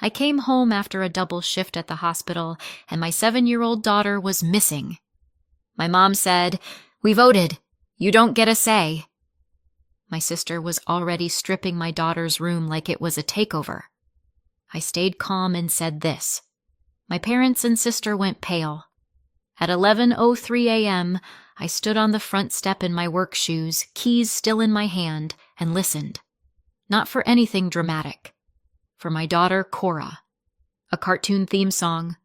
I came home after a double shift at the hospital, and my 7-year-old daughter was missing. My mom said, "We voted. You don't get a say." My sister was already stripping my daughter's room like it was a takeover. I stayed calm and said this. My parents and sister went pale. At 11:03 a.m., I stood on the front step in my work shoes, keys still in my hand, and listened. Not for anything dramatic. For my daughter, Cora. A cartoon theme song.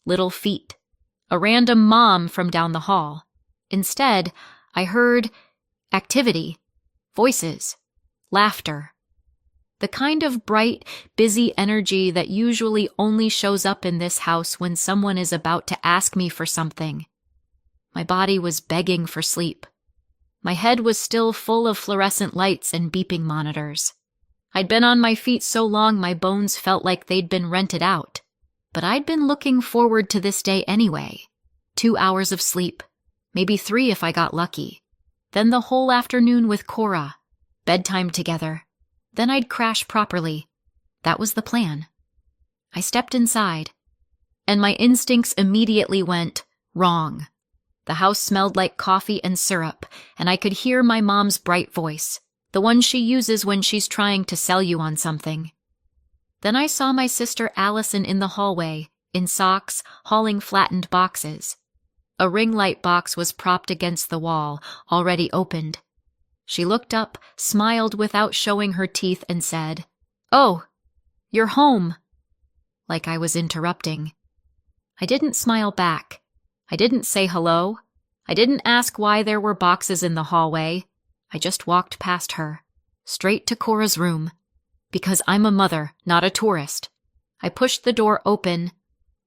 Little feet. A random mom from down the hall. Instead, I heard activity, voices, laughter. The kind of bright, busy energy that usually only shows up in this house when someone is about to ask me for something. My body was begging for sleep. My head was still full of fluorescent lights and beeping monitors. I'd been on my feet so long my bones felt like they'd been rented out. But I'd been looking forward to this day anyway. 2 hours of sleep, maybe 3 if I got lucky. Then the whole afternoon with Cora. Bedtime together. Then I'd crash properly. That was the plan. I stepped inside, and my instincts immediately went wrong. The house smelled like coffee and syrup, and I could hear my mom's bright voice, the one she uses when she's trying to sell you on something. Then I saw my sister Allison in the hallway, in socks, hauling flattened boxes. A ring light box was propped against the wall, already opened. She looked up, smiled without showing her teeth, and said, "Oh, you're home," like I was interrupting. I didn't smile back. I didn't say hello. I didn't ask why there were boxes in the hallway. I just walked past her, straight to Cora's room. Because I'm a mother, not a tourist. I pushed the door open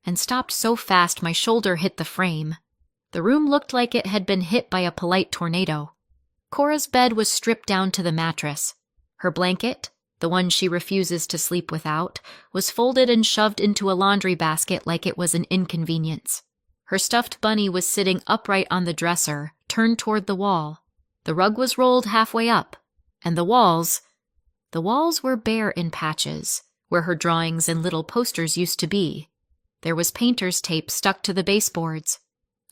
and stopped so fast my shoulder hit the frame. The room looked like it had been hit by a polite tornado. Cora's bed was stripped down to the mattress. Her blanket, the one she refuses to sleep without, was folded and shoved into a laundry basket like it was an inconvenience. Her stuffed bunny was sitting upright on the dresser, turned toward the wall. The rug was rolled halfway up, and the walls were bare in patches, where her drawings and little posters used to be. There was painter's tape stuck to the baseboards.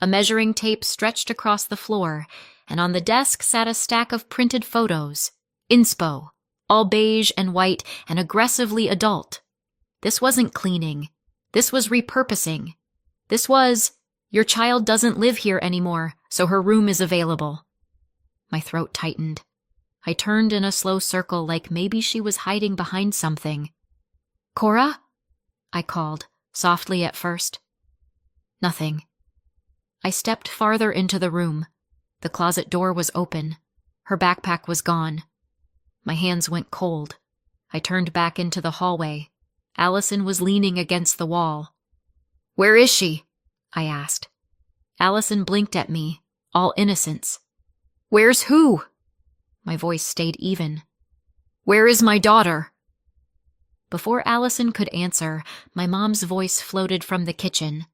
A measuring tape stretched across the floor, and on the desk sat a stack of printed photos. Inspo, all beige and white and aggressively adult. This wasn't cleaning. This was repurposing. This was, your child doesn't live here anymore, so her room is available. My throat tightened. I turned in a slow circle like maybe she was hiding behind something. "Cora?" I called, softly at first. Nothing. I stepped farther into the room. The closet door was open. Her backpack was gone. My hands went cold. I turned back into the hallway. Allison was leaning against the wall. "Where is she?" I asked. Allison blinked at me, all innocence. "Where's who?" My voice stayed even. "Where is my daughter?" Before Allison could answer, my mom's voice floated from the kitchen.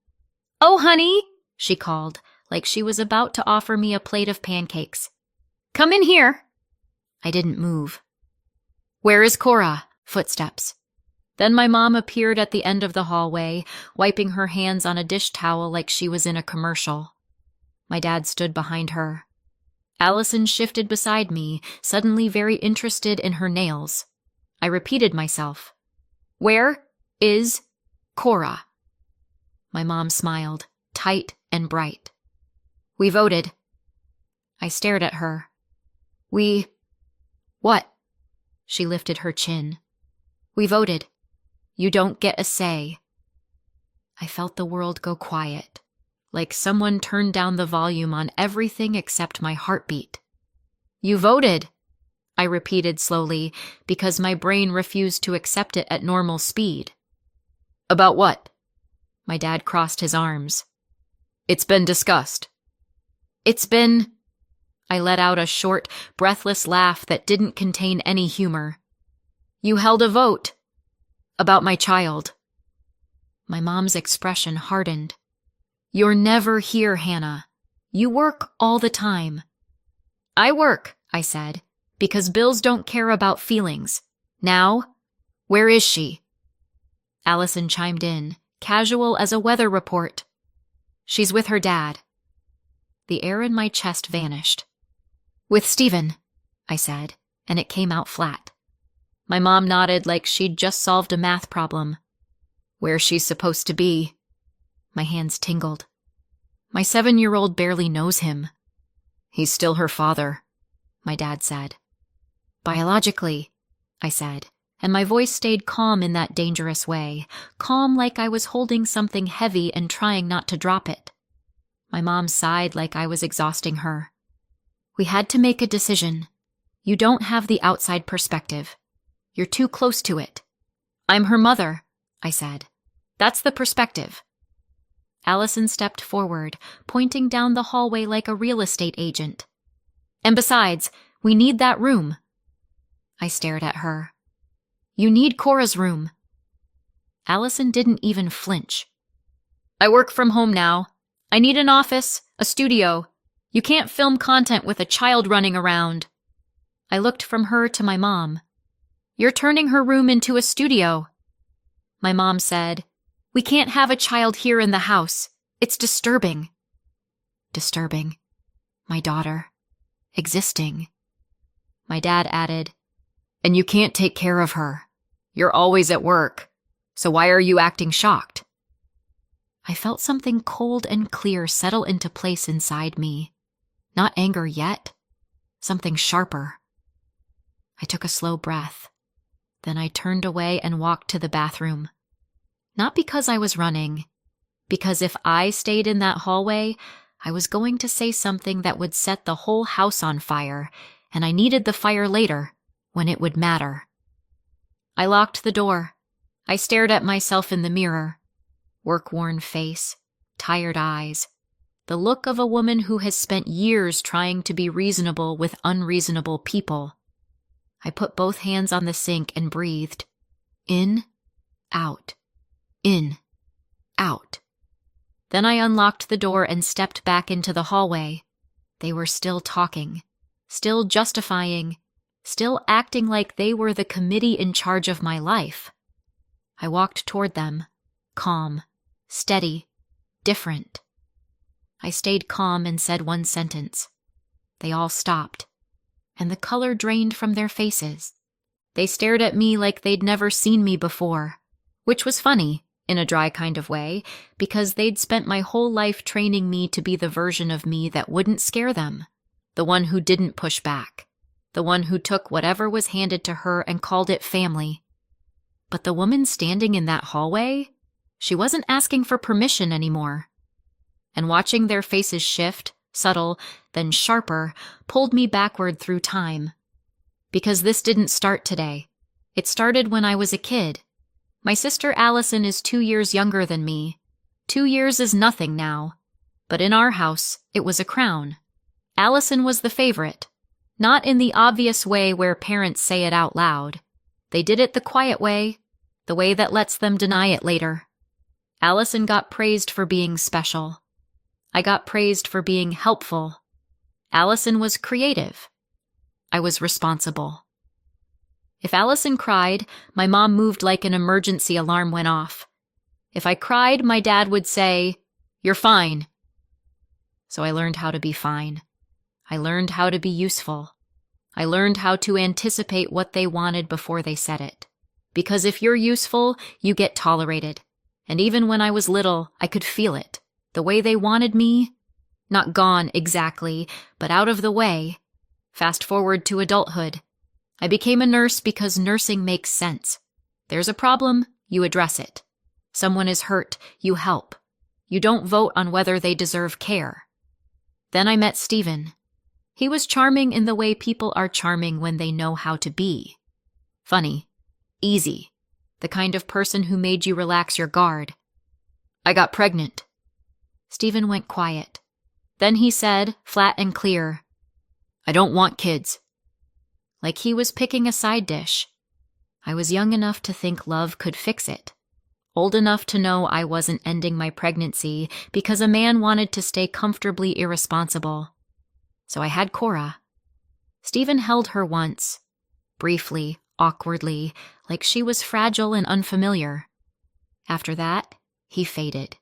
"Oh, honey," she called, like she was about to offer me a plate of pancakes. "Come in here." I didn't move. "Where is Cora?" Footsteps. Then my mom appeared at the end of the hallway, wiping her hands on a dish towel like she was in a commercial. My dad stood behind her. Allison shifted beside me, suddenly very interested in her nails. I repeated myself. "Where is Cora?" My mom smiled, tight and bright. "We voted." I stared at her. "We... what?" She lifted her chin. "We voted. You don't get a say." I felt the world go quiet, like someone turned down the volume on everything except my heartbeat. "You voted," I repeated slowly, because my brain refused to accept it at normal speed. "About what?" My dad crossed his arms. "It's been discussed." "It's been..." I let out a short, breathless laugh that didn't contain any humor. "You held a vote. About my child." My mom's expression hardened. "You're never here, Hannah. You work all the time." "I work," I said, "because bills don't care about feelings. Now, where is she?" Allison chimed in, casual as a weather report. She's with her dad. The air in my chest vanished. With Stephen, I said, and it came out flat. My mom nodded like she'd just solved a math problem. Where she's supposed to be. My hands tingled. My 7-year-old barely knows him. He's still her father, my dad said. Biologically, I said, and my voice stayed calm in that dangerous way, calm like I was holding something heavy and trying not to drop it. My mom sighed like I was exhausting her. We had to make a decision. You don't have the outside perspective. You're too close to it. I'm her mother, I said. That's the perspective. Allison stepped forward, pointing down the hallway like a real estate agent. And besides, we need that room. I stared at her. You need Cora's room. Allison didn't even flinch. I work from home now. I need an office, a studio. You can't film content with a child running around. I looked from her to my mom. You're turning her room into a studio. My mom said, We can't have a child here in the house. It's disturbing. Disturbing. My daughter. Existing. My dad added, And you can't take care of her. You're always at work. So why are you acting shocked? I felt something cold and clear settle into place inside me. Not anger yet. Something sharper. I took a slow breath. Then I turned away and walked to the bathroom. Not because I was running. Because if I stayed in that hallway, I was going to say something that would set the whole house on fire, and I needed the fire later, when it would matter. I locked the door. I stared at myself in the mirror. Work-worn face, tired eyes, the look of a woman who has spent years trying to be reasonable with unreasonable people. I put both hands on the sink and breathed. In, out, in, out. Then I unlocked the door and stepped back into the hallway. They were still talking, still justifying, still acting like they were the committee in charge of my life. I walked toward them, calm, steady, different. I stayed calm and said one sentence. They all stopped, and the color drained from their faces. They stared at me like they'd never seen me before, which was funny, in a dry kind of way, because they'd spent my whole life training me to be the version of me that wouldn't scare them, the one who didn't push back, the one who took whatever was handed to her and called it family. But the woman standing in that hallway, she wasn't asking for permission anymore. And watching their faces shift, subtle, then sharper, pulled me backward through time. Because this didn't start today. It started when I was a kid. My sister Allison is 2 years younger than me. 2 years is nothing now. But in our house, it was a crown. Allison was the favorite. Not in the obvious way where parents say it out loud. They did it the quiet way, the way that lets them deny it later. Allison got praised for being special. I got praised for being helpful. Allison was creative. I was responsible. If Allison cried, my mom moved like an emergency alarm went off. If I cried, my dad would say, "You're fine." So I learned how to be fine. I learned how to be useful. I learned how to anticipate what they wanted before they said it. Because if you're useful, you get tolerated. And even when I was little, I could feel it. The way they wanted me, not gone exactly, but out of the way. Fast forward to adulthood. I became a nurse because nursing makes sense. There's a problem, you address it. Someone is hurt, you help. You don't vote on whether they deserve care. Then I met Stephen. He was charming in the way people are charming when they know how to be. Funny. Easy. The kind of person who made you relax your guard. I got pregnant. Stephen went quiet. Then he said, flat and clear, I don't want kids. Like he was picking a side dish. I was young enough to think love could fix it. Old enough to know I wasn't ending my pregnancy because a man wanted to stay comfortably irresponsible. So I had Cora. Stephen held her once. Briefly, awkwardly, like she was fragile and unfamiliar. After that, he faded.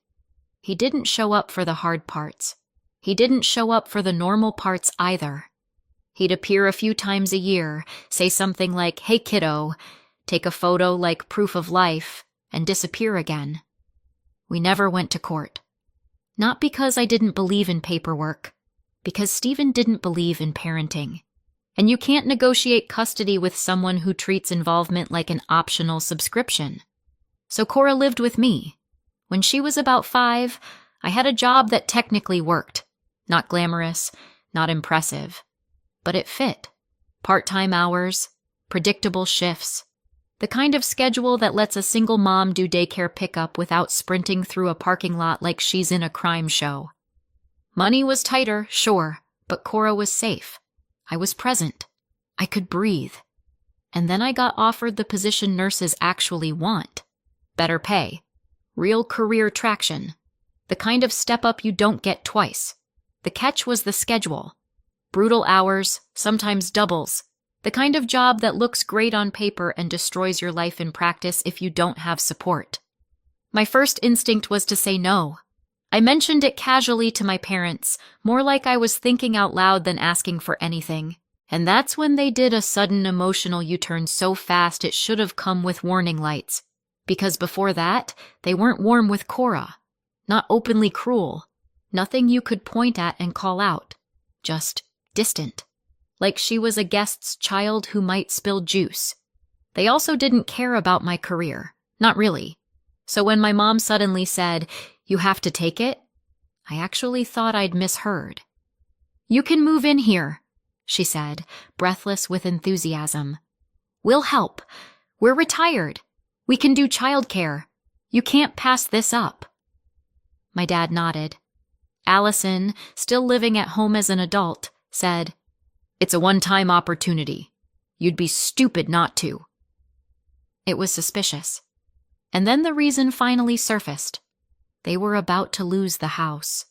He didn't show up for the hard parts. He didn't show up for the normal parts either. He'd appear a few times a year, say something like, "Hey kiddo," take a photo like proof of life, and disappear again. We never went to court. Not because I didn't believe in paperwork, because Stephen didn't believe in parenting. And you can't negotiate custody with someone who treats involvement like an optional subscription. So Cora lived with me. When she was about 5, I had a job that technically worked. Not glamorous, not impressive. But it fit. Part-time hours, predictable shifts, the kind of schedule that lets a single mom do daycare pickup without sprinting through a parking lot like she's in a crime show. Money was tighter, sure, but Cora was safe. I was present. I could breathe. And then I got offered the position nurses actually want. Better pay. Real career traction. The kind of step up you don't get twice. The catch was the schedule. Brutal hours, sometimes doubles. The kind of job that looks great on paper and destroys your life in practice if you don't have support. My first instinct was to say no. I mentioned it casually to my parents, more like I was thinking out loud than asking for anything. And that's when they did a sudden emotional U-turn so fast it should have come with warning lights. Because before that, they weren't warm with Cora. Not openly cruel. Nothing you could point at and call out. Just distant. Like she was a guest's child who might spill juice. They also didn't care about my career. Not really. So when my mom suddenly said, "You have to take it," I actually thought I'd misheard. "You can move in here," she said, breathless with enthusiasm. "We'll help. We're retired. We can do childcare. You can't pass this up." My dad nodded. Allison, still living at home as an adult, said, "It's a one-time opportunity. You'd be stupid not to." It was suspicious. And then the reason finally surfaced. They were about to lose the house.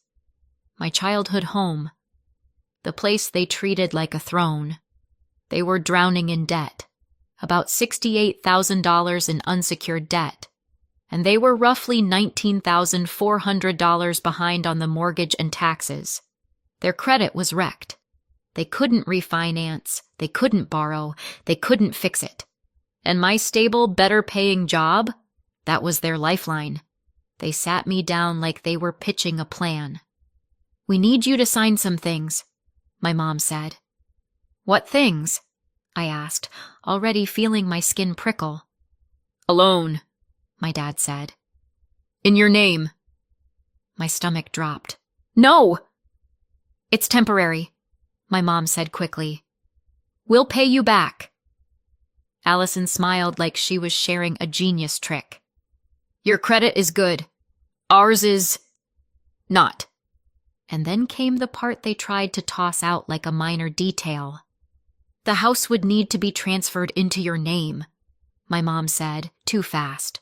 My childhood home. The place they treated like a throne. They were drowning in debt. About $68,000 in unsecured debt. And they were roughly $19,400 behind on the mortgage and taxes. Their credit was wrecked. They couldn't refinance, they couldn't borrow, they couldn't fix it. And my stable, better-paying job? That was their lifeline. They sat me down like they were pitching a plan. "We need you to sign some things," my mom said. "What things?" I asked, already feeling my skin prickle. "A loan," my dad said. "In your name." My stomach dropped. "No!" "It's temporary," my mom said quickly. "We'll pay you back." Allison smiled like she was sharing a genius trick. "Your credit is good. Ours is not." And then came the part they tried to toss out like a minor detail. "The house would need to be transferred into your name," my mom said, too fast.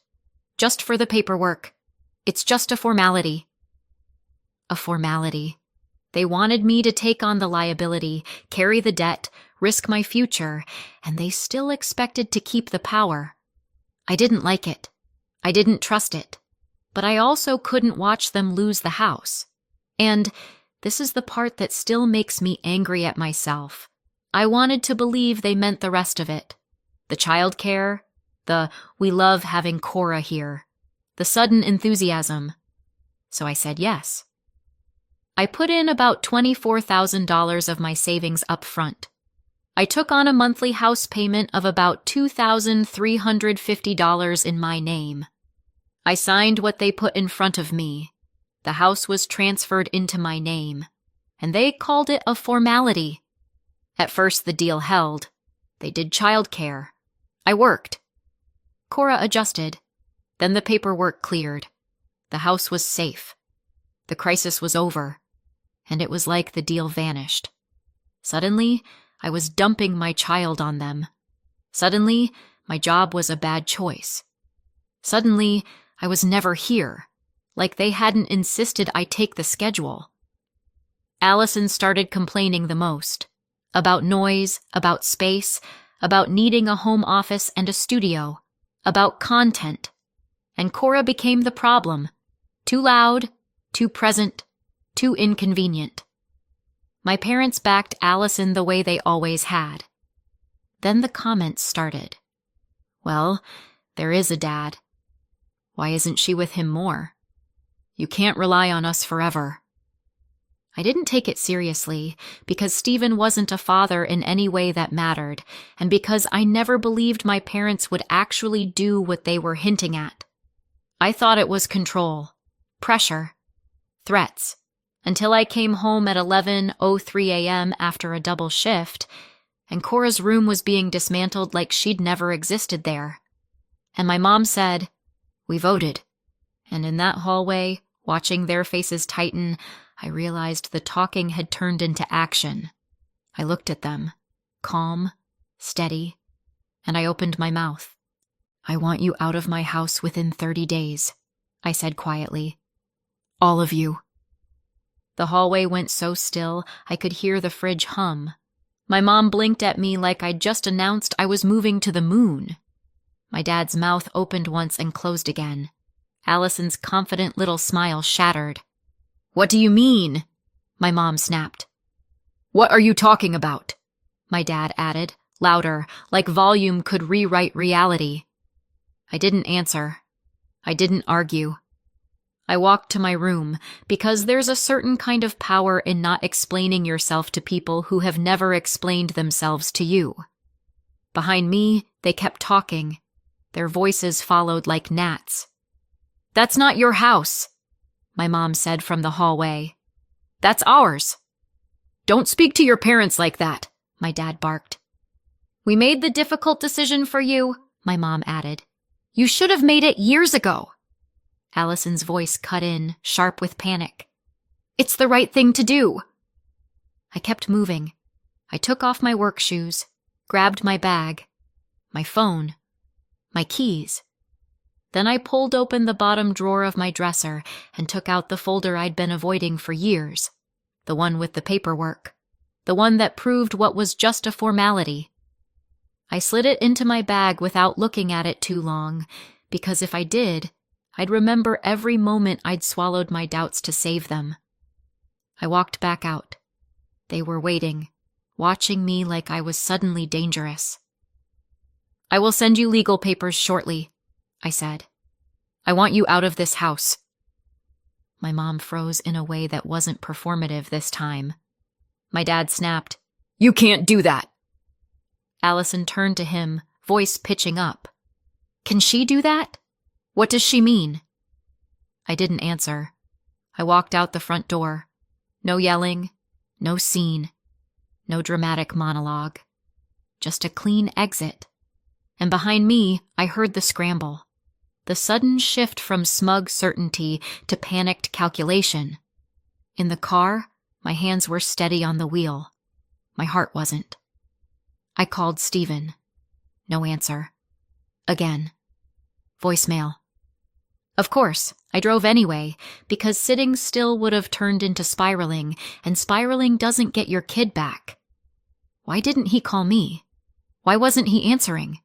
"Just for the paperwork. It's just a formality." A formality. They wanted me to take on the liability, carry the debt, risk my future, and they still expected to keep the power. I didn't like it. I didn't trust it. But I also couldn't watch them lose the house. And this is the part that still makes me angry at myself. I wanted to believe they meant the rest of it. The childcare, the "we love having Cora here," the sudden enthusiasm. So I said yes. I put in about $24,000 of my savings up front. I took on a monthly house payment of about $2,350 in my name. I signed what they put in front of me. The house was transferred into my name, and they called it a formality. At first the deal held. They did childcare. I worked. Cora adjusted. Then the paperwork cleared. The house was safe. The crisis was over, and it was like the deal vanished. Suddenly, I was dumping my child on them. Suddenly, my job was a bad choice. Suddenly, I was never here, like they hadn't insisted I take the schedule. Allison started complaining the most. About noise, about space, about needing a home office and a studio, about content. and Cora became the problem. Too loud, too present, too inconvenient. My parents backed Allison the way they always had. Then the comments started. Well, there is a dad. Why isn't she with him more? You can't rely on us forever. I didn't take it seriously because Stephen wasn't a father in any way that mattered, and because I never believed my parents would actually do what they were hinting at. I thought it was control, pressure, threats, until I came home at 11:03 a.m. after a double shift, and Cora's room was being dismantled like she'd never existed there. And my mom said, "We voted." And in that hallway, watching their faces tighten, I realized the talking had turned into action. I looked at them, calm, steady, and I opened my mouth. "I want you out of my house within 30 days, I said quietly. "All of you." The hallway went so still I could hear the fridge hum. My mom blinked at me like I'd just announced I was moving to the moon. My dad's mouth opened once and closed again. Allison's confident little smile shattered. "What do you mean?" my mom snapped. "What are you talking about?" my dad added, louder, like volume could rewrite reality. I didn't answer. I didn't argue. I walked to my room because there's a certain kind of power in not explaining yourself to people who have never explained themselves to you. Behind me, they kept talking. Their voices followed like gnats. "That's not your house," my mom said from the hallway. "That's ours." "Don't speak to your parents like that," my dad barked. "We made the difficult decision for you," my mom added. "You should have made it years ago." Allison's voice cut in, sharp with panic. "It's the right thing to do." I kept moving. I took off my work shoes, grabbed my bag, my phone, my keys. Then I pulled open the bottom drawer of my dresser and took out the folder I'd been avoiding for years, the one with the paperwork, the one that proved what was just a formality. I slid it into my bag without looking at it too long, because if I did, I'd remember every moment I'd swallowed my doubts to save them. I walked back out. They were waiting, watching me like I was suddenly dangerous. "I will send you legal papers shortly," I said. "I want you out of this house." My mom froze in a way that wasn't performative this time. My dad snapped, "You can't do that." Allison turned to him, voice pitching up. "Can she do that? What does she mean?" I didn't answer. I walked out the front door. No yelling, no scene, no dramatic monologue. Just a clean exit. And behind me, I heard the scramble. The sudden shift from smug certainty to panicked calculation. In the car, my hands were steady on the wheel. My heart wasn't. I called Stephen. No answer. Again. Voicemail. Of course, I drove anyway, because sitting still would have turned into spiraling, and spiraling doesn't get your kid back. Why didn't he call me? Why wasn't he answering?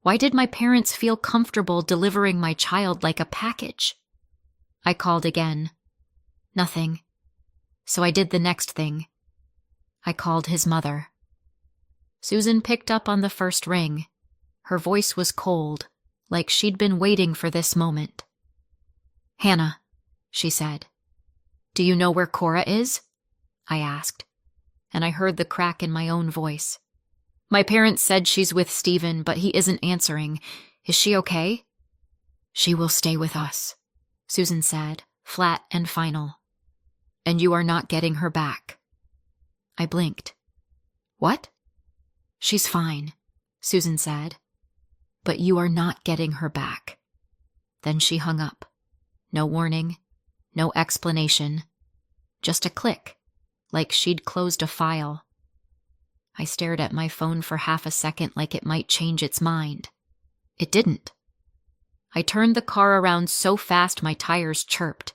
Why did my parents feel comfortable delivering my child like a package? I called again. Nothing. So I did the next thing. I called his mother. Susan picked up on the first ring. Her voice was cold, like she'd been waiting for this moment. "Hannah," she said. "Do you know where Cora is?" I asked, and I heard the crack in my own voice. "My parents said she's with Stephen, but he isn't answering. Is she okay?" "She will stay with us," Susan said, flat and final. "And you are not getting her back." I blinked. "What?" "She's fine," Susan said. "But you are not getting her back." Then she hung up. No warning, no explanation. Just a click, like she'd closed a file. I stared at my phone for half a second like it might change its mind. It didn't. I turned the car around so fast my tires chirped.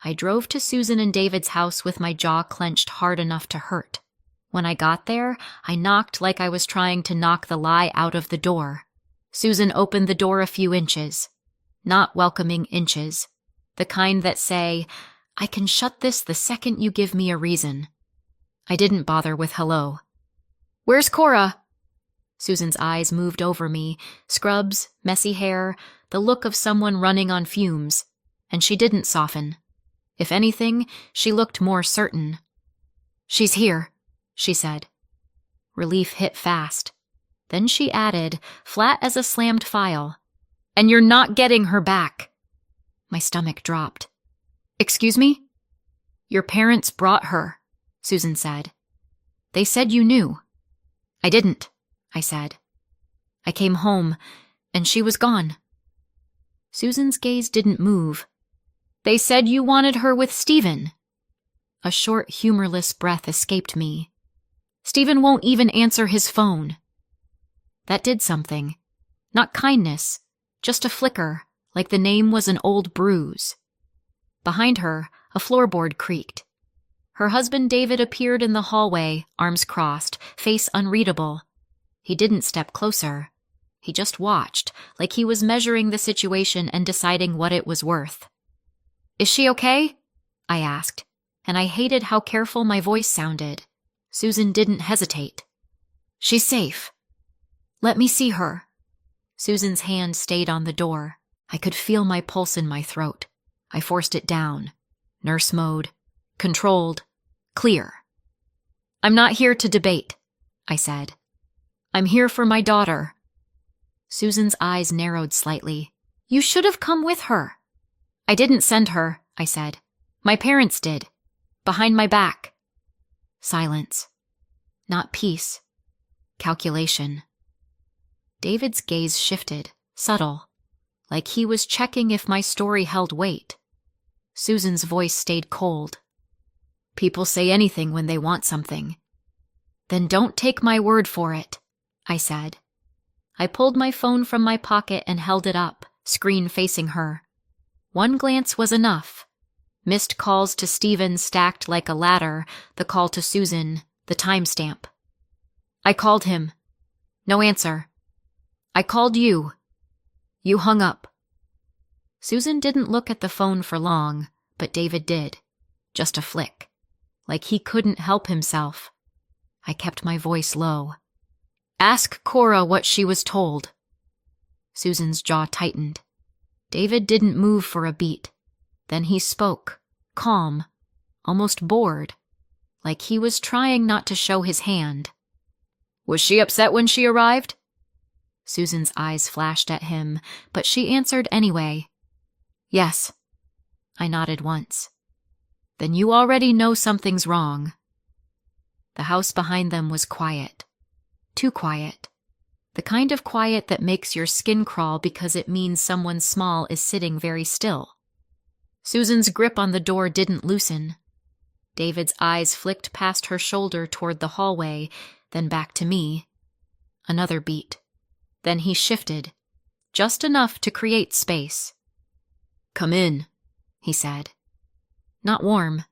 I drove to Susan and David's house with my jaw clenched hard enough to hurt. When I got there, I knocked like I was trying to knock the lie out of the door. Susan opened the door a few inches. Not welcoming inches. The kind that say, I can shut this the second you give me a reason. I didn't bother with hello. Where's Cora? Susan's eyes moved over me, scrubs, messy hair, the look of someone running on fumes, and she didn't soften. If anything, she looked more certain. She's here, she said. Relief hit fast. Then she added, flat as a slammed file, and you're not getting her back. My stomach dropped. Excuse me? Your parents brought her, Susan said. They said you knew. I didn't, I said. I came home, and she was gone. Susan's gaze didn't move. They said you wanted her with Stephen. A short, humorless breath escaped me. Stephen won't even answer his phone. That did something. Not kindness, just a flicker, like the name was an old bruise. Behind her, a floorboard creaked. Her husband David appeared in the hallway, arms crossed, face unreadable. He didn't step closer. He just watched, like he was measuring the situation and deciding what it was worth. Is she okay? I asked, and I hated how careful my voice sounded. Susan didn't hesitate. She's safe. Let me see her. Susan's hand stayed on the door. I could feel my pulse in my throat. I forced it down. Nurse mode. Controlled. Clear. I'm not here to debate, I said. I'm here for my daughter. Susan's eyes narrowed slightly. You should have come with her. I didn't send her, I said. My parents did. Behind my back. Silence. Not peace. Calculation. David's gaze shifted, subtle, like he was checking if my story held weight. Susan's voice stayed cold. People say anything when they want something. Then don't take my word for it, I said. I pulled my phone from my pocket and held it up, screen facing her. One glance was enough. Missed calls to Stephen stacked like a ladder, the call to Susan, the timestamp. I called him. No answer. I called you. You hung up. Susan didn't look at the phone for long, but David did. Just a flick. Like he couldn't help himself. I kept my voice low. Ask Cora what she was told. Susan's jaw tightened. David didn't move for a beat. Then he spoke, calm, almost bored, like he was trying not to show his hand. Was she upset when she arrived? Susan's eyes flashed at him, but she answered anyway. Yes. I nodded once. Then you already know something's wrong. The house behind them was quiet. Too quiet. The kind of quiet that makes your skin crawl because it means someone small is sitting very still. Susan's grip on the door didn't loosen. David's eyes flicked past her shoulder toward the hallway, then back to me. Another beat. Then he shifted, just enough to create space. Come in, he said. Not warm,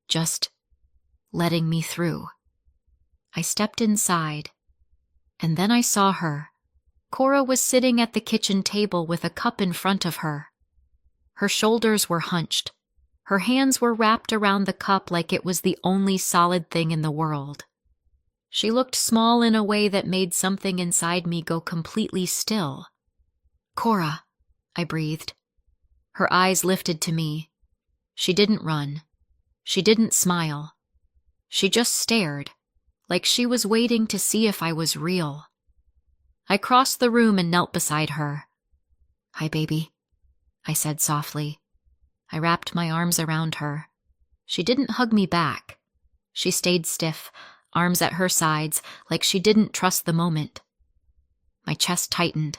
just letting me through. I stepped inside, and then I saw her. Cora was sitting at the kitchen table with a cup in front of her. Her shoulders were hunched. Her hands were wrapped around the cup like it was the only solid thing in the world. She looked small in a way that made something inside me go completely still. Cora, I breathed. Her eyes lifted to me. She didn't run. She didn't smile. She just stared, like she was waiting to see if I was real. I crossed the room and knelt beside her. Hi, baby, I said softly. I wrapped my arms around her. She didn't hug me back. She stayed stiff, arms at her sides, like she didn't trust the moment. My chest tightened.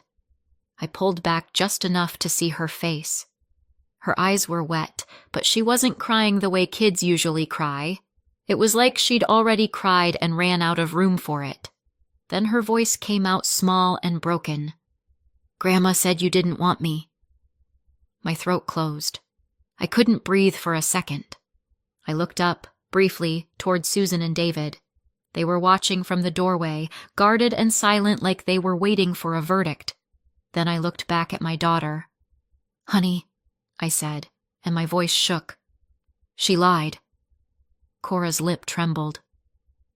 I pulled back just enough to see her face. Her eyes were wet, but she wasn't crying the way kids usually cry. It was like she'd already cried and ran out of room for it. Then her voice came out small and broken. Grandma said you didn't want me. My throat closed. I couldn't breathe for a second. I looked up, briefly, toward Susan and David. They were watching from the doorway, guarded and silent like they were waiting for a verdict. Then I looked back at my daughter. Honey, I said, and my voice shook. She lied. Cora's lip trembled.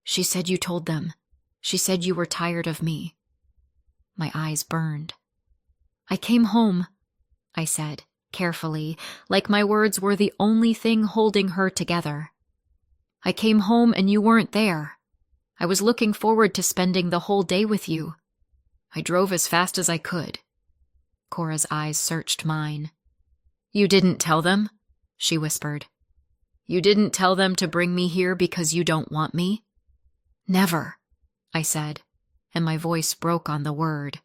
She said you told them. She said you were tired of me. My eyes burned. I came home, I said, carefully, like my words were the only thing holding her together. I came home and you weren't there. I was looking forward to spending the whole day with you. I drove as fast as I could. Cora's eyes searched mine. You didn't tell them? She whispered. You didn't tell them to bring me here because you don't want me? Never, I said, and my voice broke on the word.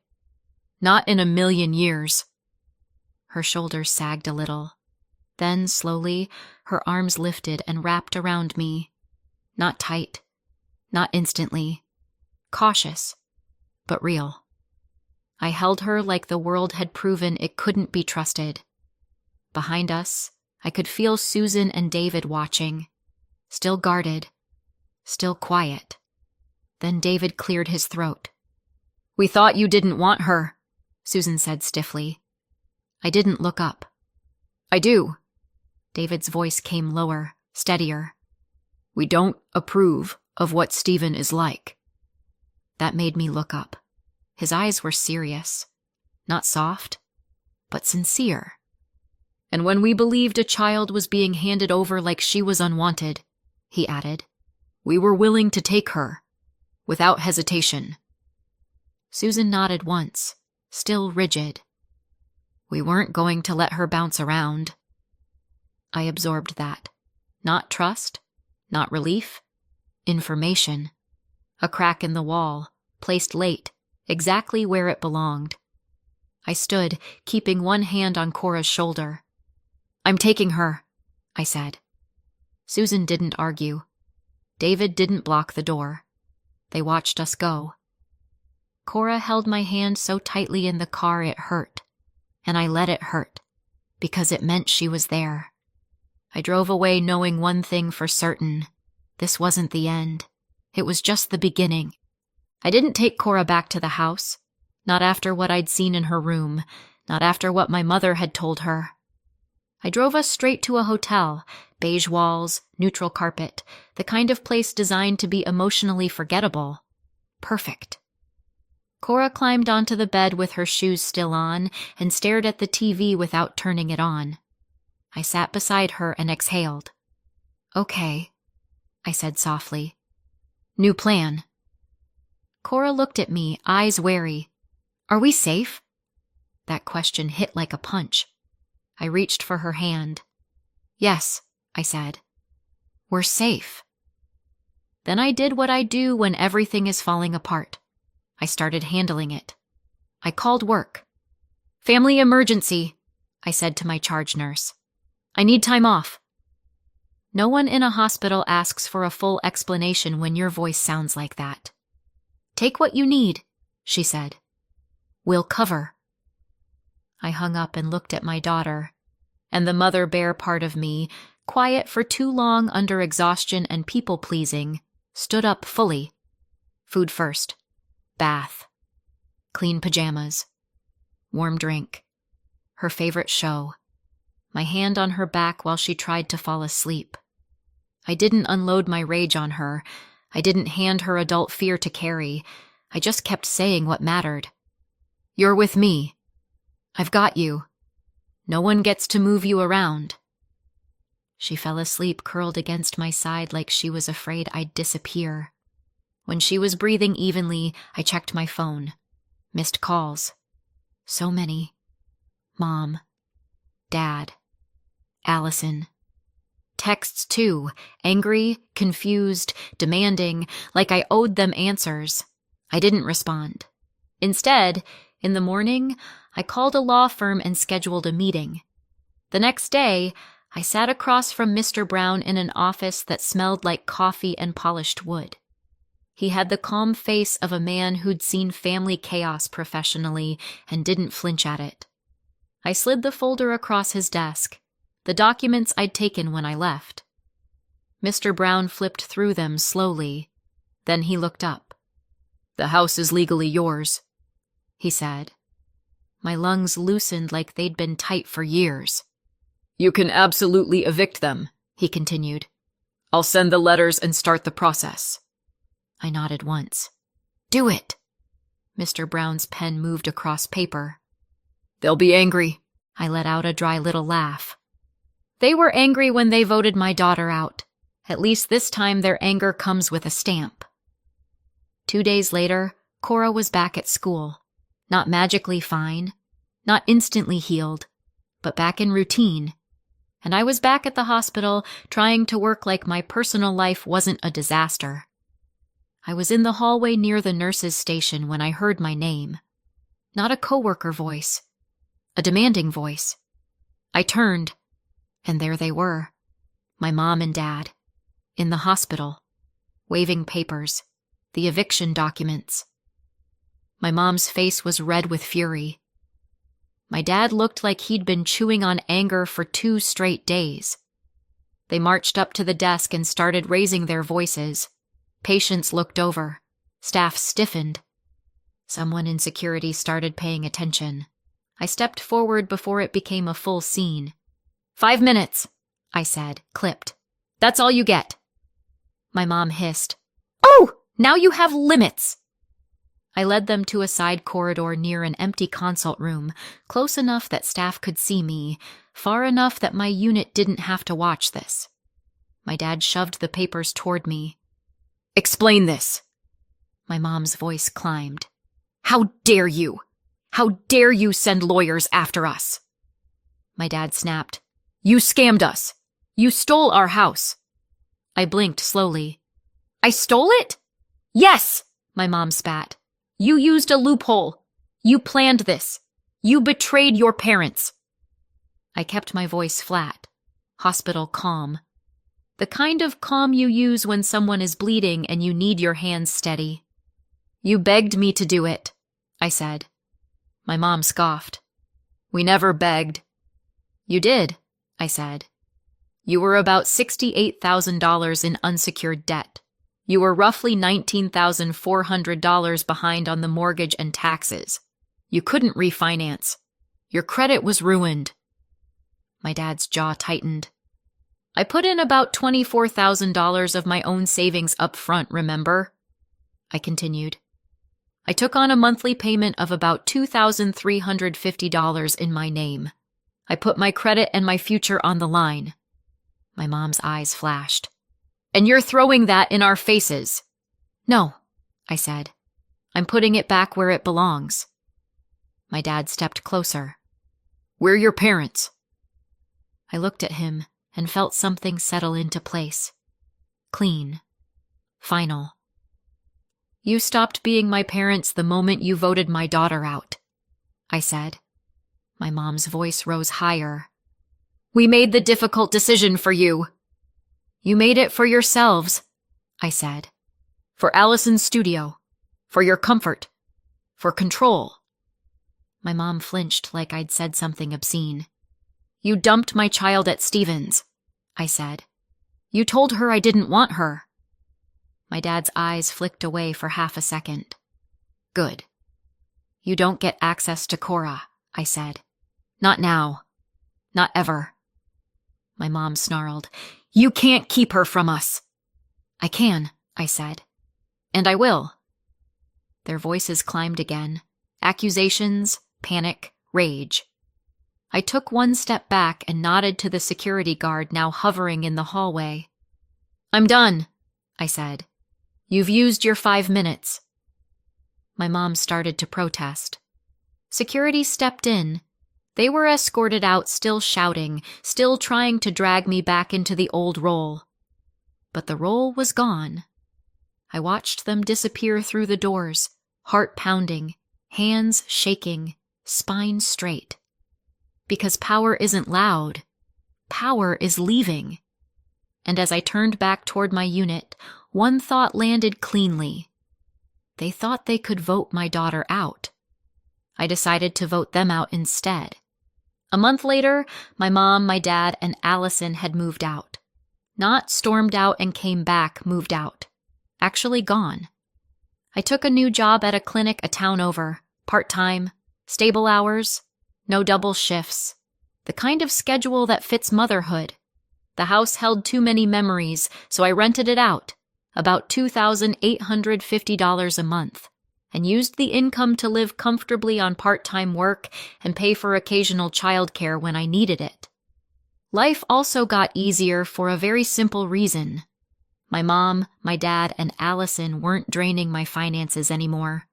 Not in a million years. Her shoulders sagged a little. Then, slowly, her arms lifted and wrapped around me. Not tight, not instantly. Cautious, but real. I held her like the world had proven it couldn't be trusted. Behind us, I could feel Susan and David watching. Still guarded, still quiet. Then David cleared his throat. We thought you didn't want her, Susan said stiffly. I didn't look up. I do. David's voice came lower, steadier. We don't approve of what Stephen is like. That made me look up. His eyes were serious. Not soft, but sincere. And when we believed a child was being handed over like she was unwanted, he added, we were willing to take her, without hesitation. Susan nodded once, still rigid. We weren't going to let her bounce around. I absorbed that. Not trust, not relief, information. A crack in the wall, placed late, exactly where it belonged. I stood, keeping one hand on Cora's shoulder. I'm taking her, I said. Susan didn't argue. David didn't block the door. They watched us go. Cora held my hand so tightly in the car it hurt, and I let it hurt, because it meant she was there. I drove away knowing one thing for certain. This wasn't the end. It was just the beginning. I didn't take Cora back to the house, not after what I'd seen in her room, not after what my mother had told her. I drove us straight to a hotel, beige walls, neutral carpet, the kind of place designed to be emotionally forgettable. Perfect. Cora climbed onto the bed with her shoes still on and stared at the TV without turning it on. I sat beside her and exhaled. Okay, I said softly. New plan. Cora looked at me, eyes wary. Are we safe? That question hit like a punch. I reached for her hand. Yes, I said. We're safe. Then I did what I do when everything is falling apart. I started handling it. I called work. Family emergency, I said to my charge nurse. I need time off. No one in a hospital asks for a full explanation when your voice sounds like that. Take what you need, she said. We'll cover. I hung up and looked at my daughter, and the mother bear part of me, quiet for too long under exhaustion and people-pleasing, stood up fully. Food first. Bath. Clean pajamas. Warm drink. Her favorite show. My hand on her back while she tried to fall asleep. I didn't unload my rage on her. I didn't hand her adult fear to carry. I just kept saying what mattered. You're with me. I've got you. No one gets to move you around. She fell asleep curled against my side like she was afraid I'd disappear. When she was breathing evenly, I checked my phone. Missed calls. So many. Mom. Dad. Allison. Texts too, angry, confused, demanding, like I owed them answers. I didn't respond. Instead, in the morning, I called a law firm and scheduled a meeting. The next day, I sat across from Mr. Brown in an office that smelled like coffee and polished wood. He had the calm face of a man who'd seen family chaos professionally and didn't flinch at it. I slid the folder across his desk, the documents I'd taken when I left. Mr. Brown flipped through them slowly. Then he looked up. The house is legally yours, he said. My lungs loosened like they'd been tight for years. "You can absolutely evict them," he continued. "I'll send the letters and start the process." I nodded once. "Do it." Mr. Brown's pen moved across paper. "They'll be angry." I let out a dry little laugh. They were angry when they voted my daughter out. At least this time their anger comes with a stamp. 2 days later, Cora was back at school. Not magically fine, not instantly healed, but back in routine. And I was back at the hospital trying to work like my personal life wasn't a disaster. I was in the hallway near the nurse's station when I heard my name. Not a coworker voice, a demanding voice. I turned, and there they were, my mom and dad, in the hospital, waving papers, the eviction documents. My mom's face was red with fury. My dad looked like he'd been chewing on anger for 2 straight days. They marched up to the desk and started raising their voices. Patients looked over. Staff stiffened. Someone in security started paying attention. I stepped forward before it became a full scene. 5 minutes, I said, clipped. That's all you get. My mom hissed. Oh, now you have limits. I led them to a side corridor near an empty consult room, close enough that staff could see me, far enough that my unit didn't have to watch this. My dad shoved the papers toward me. Explain this. My mom's voice climbed. How dare you? How dare you send lawyers after us? My dad snapped. You scammed us. You stole our house. I blinked slowly. I stole it? Yes, my mom spat. You used a loophole. You planned this. You betrayed your parents. I kept my voice flat, hospital calm. The kind of calm you use when someone is bleeding and you need your hands steady. You begged me to do it, I said. My mom scoffed. We never begged. You did, I said. You were about $68,000 in unsecured debt. You were roughly $19,400 behind on the mortgage and taxes. You couldn't refinance. Your credit was ruined. My dad's jaw tightened. I put in about $24,000 of my own savings up front, remember? I continued. I took on a monthly payment of about $2,350 in my name. I put my credit and my future on the line. My mom's eyes flashed. And you're throwing that in our faces. No, I said. I'm putting it back where it belongs. My dad stepped closer. We're your parents. I looked at him and felt something settle into place. Clean. Final. You stopped being my parents the moment you voted my daughter out, I said. My mom's voice rose higher. We made the difficult decision for you. You made it for yourselves, I said. For Allison's studio. For your comfort. For control. My mom flinched like I'd said something obscene. You dumped my child at Stevens, I said. You told her I didn't want her. My dad's eyes flicked away for half a second. Good. You don't get access to Cora, I said. Not now. Not ever. My mom snarled. You can't keep her from us. I can, I said. And I will. Their voices climbed again. Accusations, panic, rage. I took one step back and nodded to the security guard now hovering in the hallway. I'm done, I said. You've used your 5 minutes. My mom started to protest. Security stepped in. They were escorted out, still shouting, still trying to drag me back into the old role. But the role was gone. I watched them disappear through the doors, heart pounding, hands shaking, spine straight. Because power isn't loud. Power is leaving. And as I turned back toward my unit, one thought landed cleanly. They thought they could vote my daughter out. I decided to vote them out instead. A month later, my mom, my dad, and Allison had moved out. Not stormed out and came back, moved out. Actually gone. I took a new job at a clinic a town over, part-time, Stable hours, no double shifts. The kind of schedule that fits motherhood. The house held too many memories, so I rented it out, about $2,850 a month, and used the income to live comfortably on part-time work and pay for occasional childcare when I needed it. Life also got easier for a very simple reason. My mom, my dad, and Allison weren't draining my finances anymore.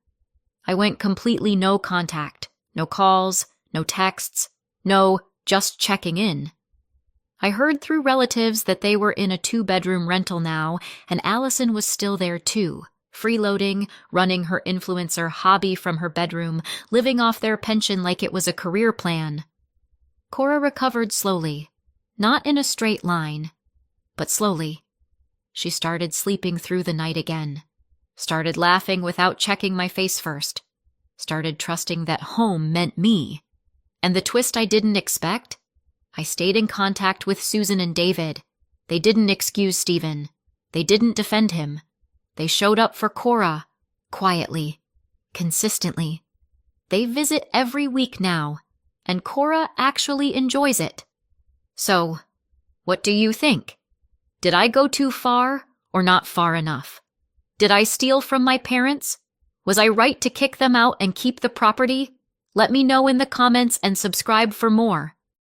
I went completely no contact, no calls, no texts, no just checking in. I heard through relatives that they were in a 2-bedroom rental now, and Allison was still there too, freeloading, running her influencer hobby from her bedroom, living off their pension like it was a career plan. Cora recovered slowly, not in a straight line, but slowly. She started sleeping through the night again, started laughing without checking my face first, started trusting that home meant me. And the twist I didn't expect? I stayed in contact with Susan and David. They didn't excuse Stephen. They didn't defend him. They showed up for Cora, quietly, consistently. They visit every week now, and Cora actually enjoys it. So, what do you think? Did I go too far or not far enough? Did I steal from my parents? Was I right to kick them out and keep the property? Let me know in the comments and subscribe for more.